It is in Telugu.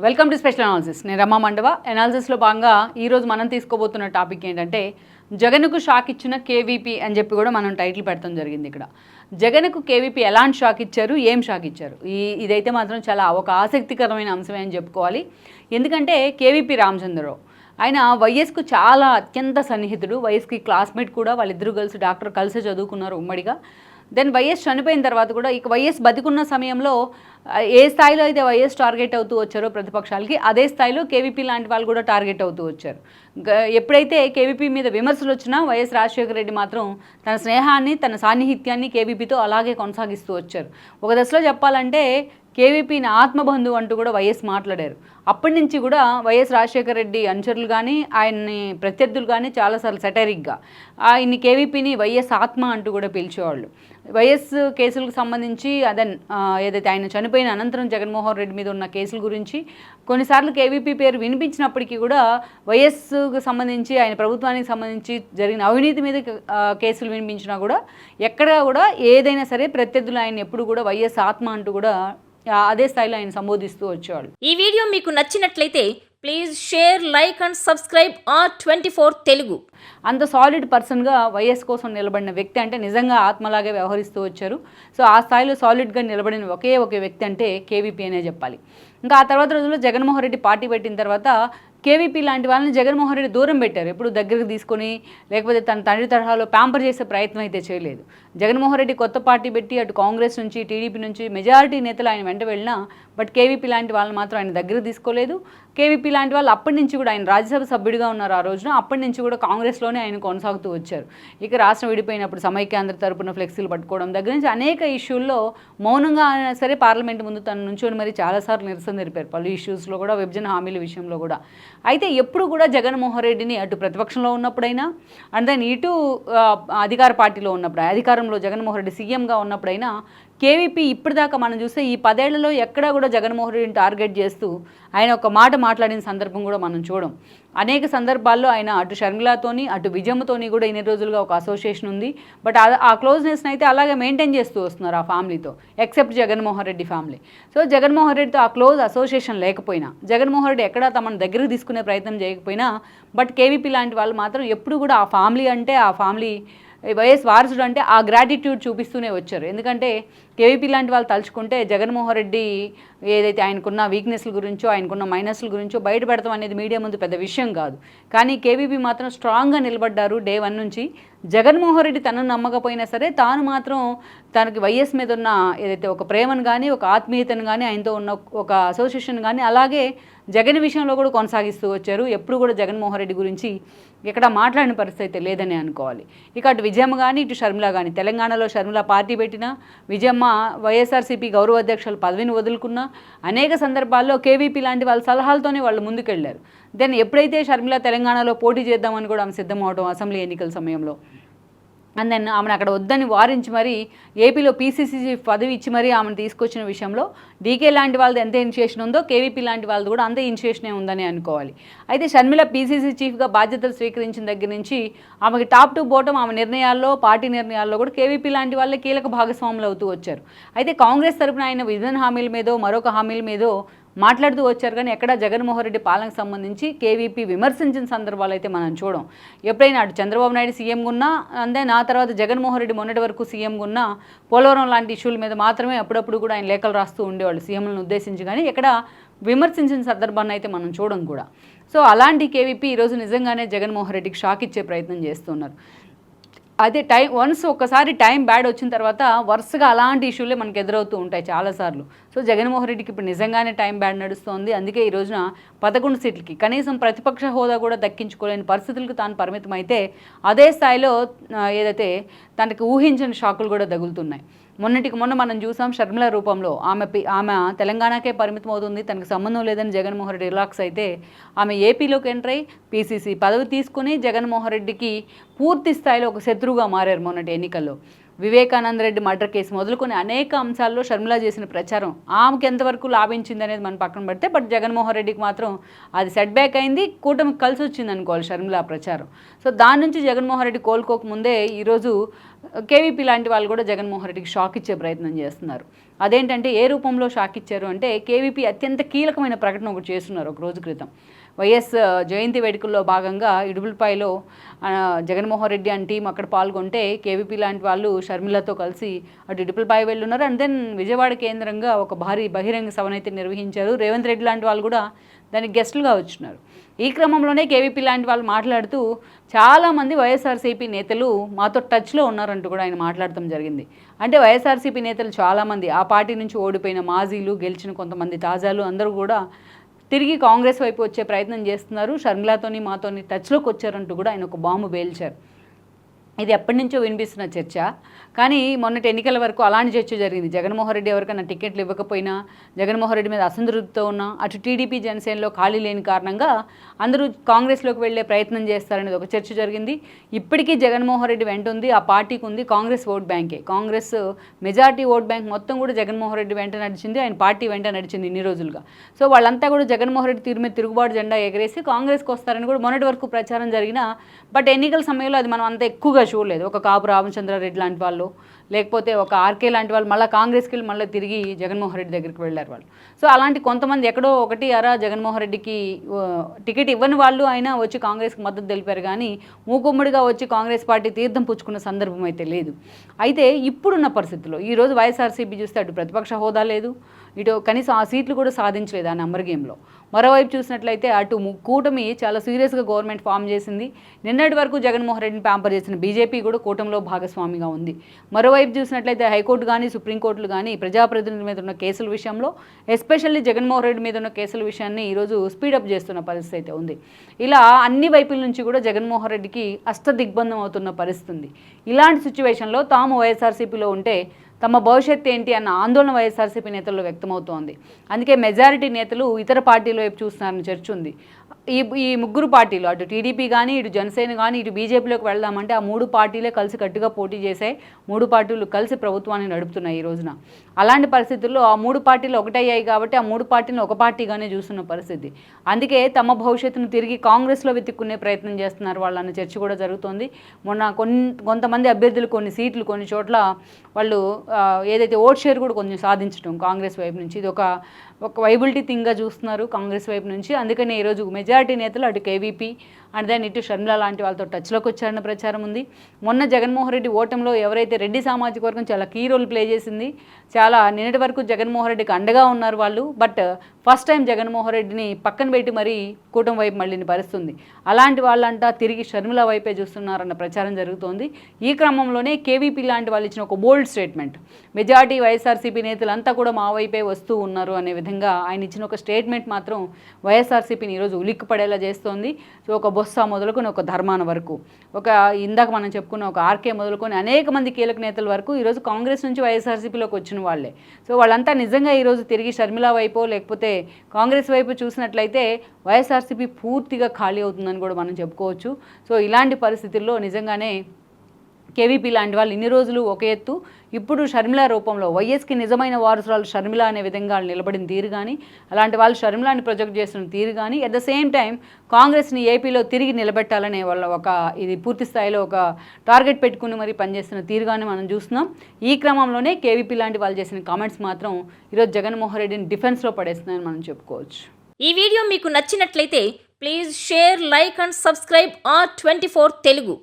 Welcome to special analysis. నేను రమా మండవ. అనాలిసిస్లో భాగంగా ఈరోజు మనం తీసుకోబోతున్న టాపిక్ ఏంటంటే జగన్కు షాక్ ఇచ్చిన కేవీపీ అని చెప్పి కూడా మనం టైటిల్ పెడతాం జరిగింది. ఇక్కడ జగన్కు కేవీపీ ఎలాంటి షాక్ ఇచ్చారు, ఏం షాక్ ఇచ్చారు, ఇదైతే మాత్రం చాలా ఒక ఆసక్తికరమైన అంశమే అని చెప్పుకోవాలి. ఎందుకంటే కేవీపీ రామచంద్రరావు ఆయన వైఎస్కు చాలా అత్యంత సన్నిహితుడు. వైఎస్కి క్లాస్మేట్ కూడా. వాళ్ళిద్దరూ కలిసి డాక్టర్ కలిసి చదువుకున్నారు ఉమ్మడిగా. దెన్ వైఎస్ చనిపోయిన తర్వాత కూడా ఇక వైఎస్ బతికున్న సమయంలో ఏ స్థాయిలో అయితే వైఎస్ టార్గెట్ అవుతూ వచ్చారో ప్రతిపక్షాలకి, అదే స్థాయిలో కేవీపీ లాంటి వాళ్ళు కూడా టార్గెట్ అవుతూ వచ్చారు. ఎప్పుడైతే కేవీపీ మీద విమర్శలు వచ్చినా వైఎస్ రాజశేఖర రెడ్డి మాత్రం తన స్నేహాన్ని, తన సాన్నిహిత్యాన్ని కేవీపీతో అలాగే కొనసాగిస్తూ వచ్చారు. ఒక దశలో చెప్పాలంటే కేవీపీని ఆత్మబంధువు అంటూ కూడా వైఎస్ మాట్లాడారు. అప్పటి నుంచి కూడా వైఎస్ రాజశేఖర రెడ్డి అనుచరులు కానీ, ఆయన్ని ప్రత్యర్థులు కానీ చాలాసార్లు సెటరిక్గా ఆయన్ని కేవీపీని వైఎస్ ఆత్మ అంటూ కూడా పిలిచేవాళ్ళు. వైఎస్ కేసులకు సంబంధించి ఏదైతే ఆయన చనిపోయిన అనంతరం జగన్మోహన్ రెడ్డి మీద ఉన్న కేసుల గురించి కొన్నిసార్లు కేవీపీ పేరు వినిపించినప్పటికీ కూడా వైఎస్కు సంబంధించి, ఆయన ప్రభుత్వానికి సంబంధించి జరిగిన అవినీతి మీద కేసులు వినిపించినా కూడా ఎక్కడా కూడా ఏదైనా సరే ప్రత్యర్థులు ఆయన ఎప్పుడు కూడా వైఎస్ ఆత్మ అంటూ కూడా అదే స్థాయిలో ఆయన సంబోధిస్తూ వచ్చేవాళ్ళు. ఈ వీడియో మీకు నచ్చినట్లయితే please share, like and subscribe R24 Telugu. అంత సాలిడ్ పర్సన్గా వైఎస్ కోసం నిలబడిన వ్యక్తి అంటే నిజంగా ఆత్మలాగే వ్యవహరిస్తూ వచ్చారు. సో ఆ స్థాయిలో సాలిడ్గా నిలబడిన ఒక వ్యక్తి అంటే కేవీపీ అనే చెప్పాలి. ఇంకా ఆ తర్వాత రోజుల్లో జగన్మోహన్ రెడ్డి పార్టీ పెట్టిన తర్వాత కేవీపీ లాంటి వాళ్ళని జగన్మోహన్ రెడ్డి దూరం పెట్టారు. ఎప్పుడు దగ్గరకు తీసుకొని లేకపోతే తన తండ్రి తరహాలో ప్యాంపర్ చేసే ప్రయత్నం అయితే చేయలేదు. జగన్మోహన్ రెడ్డి కొత్త పార్టీ పెట్టి అటు కాంగ్రెస్ నుంచి, టీడీపీ నుంచి మెజారిటీ నేతలు ఆయన వెంట వెళ్ళినా బట్ కేవీపీ లాంటి వాళ్ళని మాత్రం ఆయన దగ్గరకు తీసుకోలేదు. కేవీపీ లాంటి వాళ్ళు అప్పటి నుంచి కూడా, ఆయన రాజ్యసభ సభ్యుడిగా ఉన్నారు ఆ రోజున, అప్పటి నుంచి కూడా కాంగ్రెస్లోనే ఆయన కొనసాగుతూ వచ్చారు. ఇక రాష్ట్రం విడిపోయినప్పుడు సమైక్యాంధ్ర తరపున ఫ్లెక్సీలు పట్టుకోవడం దగ్గర నుంచి అనేక ఇష్యూల్లో మౌనంగా అయినా సరే పార్లమెంట్ ముందు తను నుంచొని మరి చాలాసార్లు నిరసన తెలిపారు. పలు ఇష్యూస్లో కూడా, విభజన హామీల విషయంలో కూడా. అయితే ఎప్పుడు కూడా జగన్మోహన్ రెడ్డిని అటు ప్రతిపక్షంలో ఉన్నప్పుడైనా అండ్ దెన్ ఇటు అధికార పార్టీలో ఉన్నప్పుడు, అధికారంలో జగన్మోహన్ రెడ్డి సీఎంగా ఉన్నప్పుడైనా కేవీపీ ఇప్పటిదాకా మనం చూస్తే ఈ 10 ఏళ్లలో ఎక్కడా కూడా జగన్మోహన్ రెడ్డిని టార్గెట్ చేస్తూ ఆయన ఒక మాట మాట్లాడిన సందర్భం కూడా మనం చూడం. అనేక సందర్భాల్లో ఆయన అటు షర్మిలాతోని, అటు విజయమ్మతోని కూడా ఇన్ని రోజులుగా ఒక అసోసియేషన్ ఉంది. బట్ ఆ క్లోజ్నెస్ని అయితే అలాగే మెయింటైన్ చేస్తూ వస్తున్నారు ఆ ఫ్యామిలీతో, except Jaganmohan Reddy family. So Jaganmohan రెడ్డితో ఆ క్లోజ్ అసోసియేషన్ లేకపోయినా, జగన్మోహన్ రెడ్డి ఎక్కడా తమను దగ్గరకు తీసుకునే ప్రయత్నం చేయకపోయినా బట్ కేవీపీ లాంటి వాళ్ళు మాత్రం ఎప్పుడు కూడా ఆ ఫ్యామిలీ అంటే, ఆ ఫ్యామిలీ వైఎస్ వారసుడు అంటే ఆ గ్రాటిట్యూడ్ చూపిస్తూనే వచ్చారు. ఎందుకంటే కేవీపీ లాంటి వాళ్ళు తలుచుకుంటే జగన్మోహన్ రెడ్డి ఏదైతే ఆయనకున్న వీక్నెస్ల గురించో, ఆయనకున్న మైనస్ల గురించో బయటపెడతాం అనేది మీడియా ముందు పెద్ద విషయం కాదు. కానీ కేవీపీ మాత్రం స్ట్రాంగ్గా నిలబడ్డారు డే 1 నుంచి. జగన్మోహన్ రెడ్డి తనను నమ్మకపోయినా సరే తాను మాత్రం తనకి వైఎస్ మీద ఉన్న ఏదైతే ఒక ప్రేమను కానీ, ఒక ఆత్మీయతను కానీ, ఆయనతో ఉన్న ఒక అసోసియేషన్ కానీ అలాగే జగన్ విషయంలో కూడా కొనసాగిస్తూ వచ్చారు. ఎప్పుడు కూడా జగన్మోహన్ రెడ్డి గురించి ఇక్కడ మాట్లాడిన పరిస్థితి లేదని అనుకోవాలి. ఇక అటు విజయమ్మ కానీ, ఇటు షర్మిల కానీ, తెలంగాణలో షర్మిల పార్టీ పెట్టినా, విజయమ్మ వైఎస్ఆర్సీపీ గౌరవ అధ్యక్షుల పదవిని వదులుకున్నా, అనేక సందర్భాల్లో కేవీపీ లాంటి వాళ్ళ సలహాలతోనే వాళ్ళు ముందుకెళ్లారు. దెన్ ఎప్పుడైతే షర్మిల తెలంగాణలో పోటీ చేద్దామని కూడా ఆమె సిద్ధమవడం అసెంబ్లీ ఎన్నికల సమయంలో, అండ్ దెన్ ఆమెను అక్కడ వద్దని వారించి మరీ ఏపీలో పీసీసీ పదవి ఇచ్చి మరీ ఆమెను తీసుకొచ్చిన విషయంలో డీకే లాంటి వాళ్ళది ఎంత ఇనిషియేషన్ ఉందో కేవీపీ లాంటి వాళ్ళది కూడా అంతే ఇనిషియేషనే ఉందని అనుకోవాలి. అయితే షర్మిల పీసీసీ చీఫ్గా బాధ్యతలు స్వీకరించిన దగ్గర నుంచి ఆమెకి టాప్ టు బాటం ఆమె నిర్ణయాల్లో, పార్టీ నిర్ణయాల్లో కూడా కేవీపీ లాంటి వాళ్ళే కీలక భాగస్వాములు అవుతూ వచ్చారు. అయితే కాంగ్రెస్ తరపున ఆయన విభజన హామీల మీదో మరొక హామీల మీదో మాట్లాడుతూ వచ్చారు. కానీ ఎక్కడ జగన్మోహన్ రెడ్డి పాలనకు సంబంధించి కేవీపీ విమర్శించిన సందర్భాలు అయితే మనం చూడం. ఎప్పుడైనా అటు చంద్రబాబు నాయుడు సీఎంగా ఉన్నా, అందే నా తర్వాత జగన్మోహన్ రెడ్డి మొన్నటి వరకు సీఎంగా ఉన్నా పోలవరం లాంటి ఇష్యూల మీద మాత్రమే అప్పుడప్పుడు కూడా ఆయన లేఖలు రాస్తూ ఉండేవాళ్ళు సీఎంలను ఉద్దేశించి. కానీ ఎక్కడ విమర్శించిన సందర్భాన్ని అయితే మనం చూడం కూడా. సో అలాంటి కేవీపీ ఈరోజు నిజంగానే జగన్మోహన్ రెడ్డికి షాక్ ఇచ్చే ప్రయత్నం చేస్తున్నారు. అదే ఒక్కసారి టైం బ్యాడ్ వచ్చిన తర్వాత వరుసగా అలాంటి ఇష్యూలే మనకు ఎదురవుతూ ఉంటాయి చాలాసార్లు. సో జగన్మోహన్ రెడ్డికి ఇప్పుడు నిజంగానే టైం బ్యాడ్ నడుస్తోంది. అందుకే ఈ రోజున 11 సీట్లకి కనీసం ప్రతిపక్ష హోదా కూడా దక్కించుకోలేని పరిస్థితులకు తాను పరిమితం అయితే, అదే స్థాయిలో ఏదైతే తనకి ఊహించని షాకులు కూడా తగులుతున్నాయి. మొన్న మనం చూసాం షర్మిల రూపంలో ఆమె తెలంగాణకే పరిమితం అవుతుంది, తనకు సంబంధం లేదని జగన్మోహన్ రెడ్డి రిలాక్స్ అయితే, ఆమె ఏపీలోకి ఎంటర్ అయ్యి పీసీసీ పదవి తీసుకుని జగన్మోహన్ రెడ్డికి పూర్తి స్థాయిలో ఒక శత్రువుగా మారారు మొన్నటి ఎన్నికల్లో. వివేకానంద రెడ్డి మర్డర్ కేసు మొదలుకొని అనేక అంశాల్లో షర్మిల చేసిన ప్రచారం ఆమెకి ఎంతవరకు లాభించింది అనేది మనం పక్కన పెడితే, బట్ జగన్మోహన్ రెడ్డికి మాత్రం అది సెట్ బ్యాక్ అయింది, కూటమికి కలిసి వచ్చింది అనుకోవాలి షర్మిల ప్రచారం. సో దాని నుంచి జగన్మోహన్ రెడ్డి కోలుకోకముందే ఈరోజు కేవీపీ లాంటి వాళ్ళు కూడా జగన్మోహన్ రెడ్డికి షాక్ ఇచ్చే ప్రయత్నం చేస్తున్నారు. అదేంటంటే ఏ రూపంలో షాక్ ఇచ్చారు అంటే కేవీపీ అత్యంత కీలకమైన ప్రకటన ఒకటి చేస్తున్నారు ఒక రోజు క్రితం. వైఎస్ జయంతి వేడుకల్లో భాగంగా ఇడుపులపాయలో జగన్మోహన్ రెడ్డి అండ్ టీం అక్కడ పాల్గొంటే కేవీపీ లాంటి వాళ్ళు షర్మిలతో కలిసి అటు ఇడుపులపాయ వెళ్ళున్నారు. అండ్ దెన్ విజయవాడ కేంద్రంగా ఒక భారీ బహిరంగ సభనైతే నిర్వహించారు. రేవంత్ రెడ్డి లాంటి వాళ్ళు కూడా దానికి గెస్టులుగా వచ్చినారు. ఈ క్రమంలోనే కేవీపీ లాంటి వాళ్ళు మాట్లాడుతూ చాలామంది వైఎస్ఆర్సీపీ నేతలు మాతో టచ్లో ఉన్నారంటూ కూడా ఆయన మాట్లాడటం జరిగింది. అంటే వైఎస్ఆర్సీపీ నేతలు చాలామంది ఆ పార్టీ నుంచి ఓడిపోయిన మాజీలు, గెలిచిన కొంతమంది తాజాలు అందరూ కూడా తిరిగి కాంగ్రెస్ వైపు వచ్చే ప్రయత్నం చేస్తున్నారు. షర్మిలాతోని మాతోని టచ్లోకి వచ్చారంటూ కూడా ఆయన ఒక బాంబు పేల్చారు. ఇది ఎప్పటి నుంచో వినిపిస్తున్న చర్చ. కానీ మొన్నటి ఎన్నికల వరకు అలాంటి చర్చ జరిగింది. జగన్మోహన్ రెడ్డి ఎవరికైనా టికెట్లు ఇవ్వకపోయినా, జగన్మోహన్ రెడ్డి మీద అసంతృప్తితో ఉన్నా, అటు టీడీపీ జనసేనలో ఖాళీ లేని కారణంగా అందరూ కాంగ్రెస్లోకి వెళ్లే ప్రయత్నం చేస్తారనేది ఒక చర్చ జరిగింది. ఇప్పటికీ జగన్మోహన్ రెడ్డి వెంట ఉంది, ఆ పార్టీకి ఉంది కాంగ్రెస్ ఓట్ బ్యాంకే. కాంగ్రెస్ మెజార్టీ ఓట్ బ్యాంక్ మొత్తం కూడా జగన్మోహన్ రెడ్డి వెంట నడిచింది, ఆయన పార్టీ వెంట నడిచింది ఇన్ని రోజులుగా. సో వాళ్ళంతా కూడా జగన్మోహన్ రెడ్డి తీరు మీద తిరుగుబాటు జెండా ఎగరేసి కాంగ్రెస్కి వస్తారని కూడా మొన్నటి వరకు ప్రచారం జరిగినా, బట్ ఎన్నికల సమయంలో అది మనం అంత ఎక్కువగా చూడలేదు. ఒక కాపు రామచంద్రారెడ్డి లాంటి వాళ్ళు, లేకపోతే ఒక ఆర్కే లాంటి వాళ్ళు మళ్ళీ కాంగ్రెస్కి వెళ్ళి మళ్ళీ తిరిగి జగన్మోహన్ రెడ్డి దగ్గరికి వెళ్ళారు వాళ్ళు. సో అలాంటి కొంతమంది ఎక్కడో ఒకటి అరా జగన్మోహన్ రెడ్డికి టికెట్ ఇవ్వని వాళ్ళు అయినా వచ్చి కాంగ్రెస్కి మద్దతు తెలిపారు. కానీ మూకుమ్మడిగా వచ్చి కాంగ్రెస్ పార్టీ తీర్థం పుచ్చుకున్న సందర్భం అయితే లేదు. అయితే ఇప్పుడున్న పరిస్థితుల్లో ఈరోజు వైఎస్ఆర్సీపీ చూస్తే అటు ప్రతిపక్ష హోదా లేదు, ఇటు కనీసం ఆ సీట్లు కూడా సాధించలేదు ఆ నెంబర్ గేమ్లో. మరోవైపు చూసినట్లయితే అటు కూటమి చాలా సీరియస్గా గవర్నమెంట్ ఫామ్ చేసింది. నిన్నటి వరకు జగన్మోహన్ రెడ్డిని ప్యాంపర్ చేసిన బీజేపీ కూడా కూటమిలో భాగస్వామిగా ఉంది. మరోవైపు చూసినట్లయితే హైకోర్టు కానీ సుప్రీంకోర్టులు కానీ ప్రజాప్రతినిధుల మీద ఉన్న కేసుల విషయంలో, ఎస్పెషల్లీ జగన్మోహన్ రెడ్డి మీద ఉన్న కేసుల విషయాన్ని ఈరోజు స్పీడప్ చేస్తున్న పరిస్థితి అయితే ఉంది. ఇలా అన్ని వైపుల నుంచి కూడా జగన్మోహన్ రెడ్డికి అష్టదిగ్బంధం అవుతున్న పరిస్థితి ఉంది. ఇలాంటి సిచ్యువేషన్లో తాము వైఎస్ఆర్సీపీలో ఉంటే తమ భవిష్యత్తు ఏంటి అన్న ఆందోళన వైఎస్ఆర్సీపీ నేతల్లో వ్యక్తమవుతోంది. అందుకే మెజారిటీ నేతలు ఇతర పార్టీల వైపు చూస్తున్నారని చర్చ ఉంది. ఈ ముగ్గురు పార్టీలు, అటు టీడీపీ కానీ, ఇటు జనసేన కానీ, ఇటు బీజేపీలోకి వెళ్దామంటే ఆ మూడు పార్టీలే కలిసి కట్టుగా పోటీ చేశాయి. మూడు పార్టీలు కలిసి ప్రభుత్వాన్ని నడుపుతున్నాయి ఈ రోజున. అలాంటి పరిస్థితుల్లో ఆ మూడు పార్టీలు ఒకటయ్యాయి కాబట్టి ఆ మూడు పార్టీలను ఒక పార్టీగానే చూస్తున్న పరిస్థితి. అందుకే తమ భవిష్యత్తును తిరిగి కాంగ్రెస్లో వెతుక్కునే ప్రయత్నం చేస్తున్నారు వాళ్ళన్న చర్చ కూడా జరుగుతోంది. మొన్న కొంతమంది అభ్యర్థులు కొన్ని సీట్లు కొన్ని చోట్ల వాళ్ళు ఏదైతే ఓట్ షేర్ కూడా కొంచెం సాధించడం కాంగ్రెస్ వైపు నుంచి ఇది ఒక వైబిలిటీ థింగ్గా చూస్తున్నారు కాంగ్రెస్ వైపు నుంచి. అందుకనే ఈరోజు మెజారిటీ నేతలు అటు కేవీపీ అండ్ దెన్ ఇటు షర్మిల లాంటి వాళ్ళతో టచ్లోకి వచ్చారన్న ప్రచారం ఉంది. మొన్న జగన్మోహన్ రెడ్డి ఓటంలో ఎవరైతే రెడ్డి సామాజిక వర్గం చాలా కీ రోల్ ప్లే చేసింది, చాలా నిన్నటి వరకు జగన్మోహన్ రెడ్డికి అండగా ఉన్నారు వాళ్ళు. బట్ ఫస్ట్ టైం జగన్మోహన్ రెడ్డిని పక్కన పెట్టి మరీ కూటమి వైపు మళ్ళీ పరిస్తుంది. అలాంటి వాళ్ళంటా తిరిగి షర్మిల వైపే చూస్తున్నారన్న ప్రచారం జరుగుతోంది. ఈ క్రమంలోనే కేవీపీ లాంటి వాళ్ళు ఇచ్చిన ఒక బోల్డ్ స్టేట్మెంట్, మెజార్టీ వైఎస్ఆర్సీపీ నేతలంతా కూడా మా వైపే వస్తూ ఉన్నారు అనే విధంగా ఆయన ఇచ్చిన ఒక స్టేట్మెంట్ మాత్రం వైఎస్ఆర్సీపీని ఈరోజు ఉలిక్కి పడేలా చేస్తోంది. సో ఒక బొత్స మొదలుకొని ఒక ధర్మాన వరకు, ఒక ఇందాక మనం చెప్పుకున్న ఒక ఆర్కే మొదలుకొని అనేక మంది కీలక నేతల వరకు ఈరోజు కాంగ్రెస్ నుంచి వైఎస్ఆర్సీపీలోకి వచ్చిన వాళ్ళే. సో వాళ్ళంతా నిజంగా ఈరోజు తిరిగి షర్మిల వైపు లేకపోతే కాంగ్రెస్ వైపు చూసినట్లయితే వైఎస్ఆర్సీపీ పూర్తిగా ఖాళీ అవుతుందని కూడా మనం చెప్పుకోవచ్చు. సో ఇలాంటి పరిస్థితుల్లో నిజంగానే కేవీపీ లాంటి వాళ్ళు ఇన్ని రోజులు ఒక ఎత్తు, ఇప్పుడు షర్మిల రూపంలో వైఎస్కి నిజమైన వారసురాలు షర్మిల అనే విధంగా నిలబడిన తీరు కానీ, అలాంటి వాళ్ళు షర్మిలాని ప్రొజెక్ట్ చేస్తున్న తీరు కానీ, అట్ ద సేమ్ టైం కాంగ్రెస్ని ఏపీలో తిరిగి నిలబెట్టాలనే వాళ్ళ ఇది పూర్తి స్థాయిలో ఒక టార్గెట్ పెట్టుకుని మరీ పనిచేస్తున్న తీరు కానీ మనం చూస్తున్నాం. ఈ క్రమంలోనే కేవీపీ లాంటి వాళ్ళు చేసిన కామెంట్స్ మాత్రం ఈరోజు జగన్మోహన్ రెడ్డిని డిఫెన్స్లో పడేస్తున్నాయని మనం చెప్పుకోవచ్చు. ఈ వీడియో మీకు నచ్చినట్లయితే please share, like and subscribe R24 Telugu.